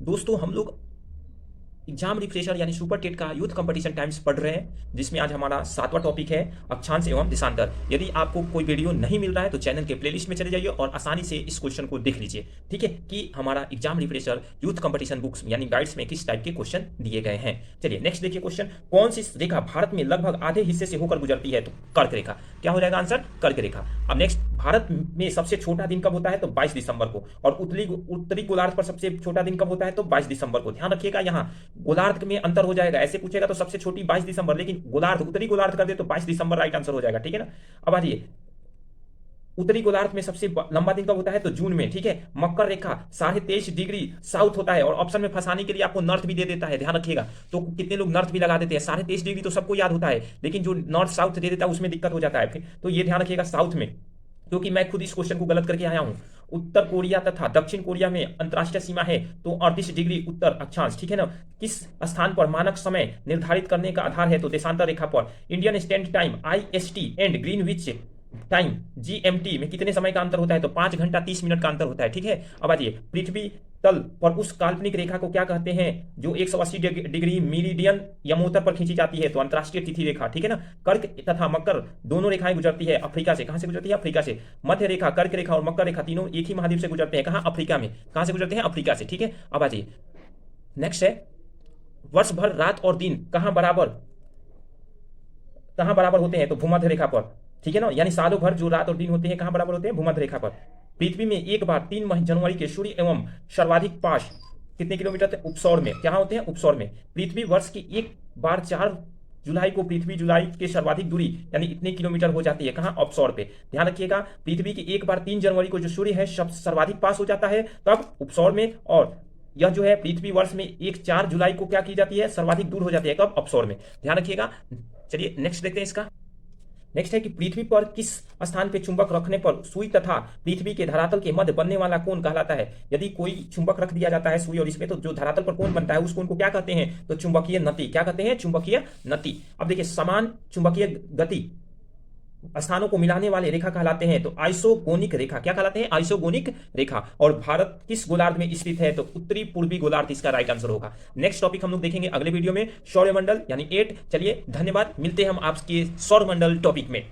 दोस्तों हम लोग एग्जाम रिफ्रेशर यानी सुपर टेट का यूथ कंपटीशन टाइम्स पढ़ रहे हैं, जिसमें आज हमारा 7वां टॉपिक है अक्षांश एवं देशांतर। यदि आपको कोई वीडियो नहीं मिल रहा है तो चैनल के प्लेलिस्ट में चले जाइए और आसानी से इस क्वेश्चन को देख लीजिए। ठीक है कि हमारा exam refresher youth competition books यानी गाइड्स में किस टाइप के क्वेश्चन दिए गए हैं। चलिए नेक्स्ट देखिए क्वेश्चन, कौन सी रेखा भारत में लगभग आधे हिस्से से होकर गुजरती है? तो कर्क रेखा। क्या हो जाएगा आंसर? कर्क रेखा। अब नेक्स्ट, भारत में सबसे छोटा दिन कब होता है? तो 22 दिसंबर को। और उत्तरी गोलार्ध पर सबसे छोटा दिन कब होता है? तो 22 दिसंबर को। ध्यान रखिएगा, यहाँ गोलार्ध में अंतर हो जाएगा, ऐसे पूछेगा तो सबसे छोटी 22 दिसंबर, लेकिन गोलार्ध उत्तरी गोलार्ध कर दे तो 22 दिसंबर राइट आंसर हो जाएगा। ठीक है ना। अब आइए, उत्तरी गोलार्ध में सबसे लंबा दिन कब होता है? तो जून में। ठीक है। मकर रेखा 23.5 डिग्री साउथ होता है, और ऑप्शन में फंसाने के लिए आपको नॉर्थ भी दे देता है, ध्यान रखिएगा। तो कितने लोग नॉर्थ भी लगा देते हैं। 23.5 डिग्री तो सबको याद होता है, लेकिन जो नॉर्थ साउथ दे देता है उसमें दिक्कत हो जाता है फिर। तो ये ध्यान रखिएगा साउथ में, क्योंकि मैं खुद इस क्वेश्चन को गलत करके आया हूं। उत्तर कोरिया तथा दक्षिण कोरिया में अंतरराष्ट्रीय सीमा है तो 38 डिग्री उत्तर अक्षांश। ठीक है ना। किस स्थान पर मानक समय निर्धारित करने का आधार है? तो देशांतर रेखा पर। Indian standard time IST and Greenwich time GMT में कितने समय का अंतर होता है? तो 5 घंटा 30 मिनट का अंतर होता है। ठीक है। अब आइए, पृथ्वी तल पर उस काल्पनिक रेखा को क्या कहते हैं जो 180 डिग्री मीरिडियन यमोत्तर पर खींची जाती है? तो अंतरराष्ट्रीय तिथि रेखा। ठीक है ना। कर्क तथा मकर दोनों रेखाएं गुजरती है अफ्रीका से। कहां से गुजरती है? अफ्रीका से। मध्य रेखा, कर्क रेखा और मकर रेखा तीनों एक ही महाद्वीप से गुजरते हैं। कहां? अफ्रीका में। कहां से गुजरते हैं? अफ्रीका से। ठीक है। अब आइए, नेक्स्ट है, वर्ष भर रात और दिन कहां बराबर होते हैं? तो भूमध्य रेखा पर। ठीक है ना। यानी सालों भर जो रात और दिन होते हैं कहां बराबर होते हैं? भूमध्य रेखा पर। पृथ्वी में एक बार 3 जनवरी के सूर्य एवं सर्वाधिक पास कितने किलोमीटर थे? उपसौर में। क्या होते हैं? उपसौर में। पृथ्वी वर्ष की एक बार 4 जुलाई को पृथ्वी जुलाई के सर्वाधिक दूरी यानी इतने किलोमीटर हो जाती है। कहां? ऑफशोर पे। ध्यान रखिएगा, पृथ्वी की एक बार 3 जनवरी को जो सूर्य है सर्वाधिक पास हो जाता है तब उपसौर में, और यह जो है पृथ्वी वर्ष में 4 जुलाई को क्या की जाती है? सर्वाधिक दूर हो जाती है। कब? ऑफशोर में। ध्यान रखिएगा। चलिए नेक्स्ट देखते हैं इसका। नेक्स्ट है कि पृथ्वी पर किस स्थान पे चुंबक रखने पर सुई तथा पृथ्वी के धरातल के मध्य बनने वाला कोण कहलाता है? यदि कोई चुंबक रख दिया जाता है सुई और इसमें, तो जो धरातल पर कोण बनता है उस कोण को क्या कहते हैं? तो चुंबकीय नति। क्या कहते हैं? चुंबकीय नति। अब देखिए, समान चुंबकीय गति स्थानों को मिलाने वाले रेखा कहलाते हैं तो आइसोगोनिक रेखा। क्या कहलाते हैं? आइसोगोनिक रेखा। और भारत किस गोलार्ध में स्थित है? तो उत्तरी पूर्वी गोलार्ध इसका राइट आंसर होगा। नेक्स्ट टॉपिक हम लोग देखेंगे अगले वीडियो में, सौरमंडल यानी 8। चलिए धन्यवाद, मिलते हैं हम आपके सौरमंडल टॉपिक में।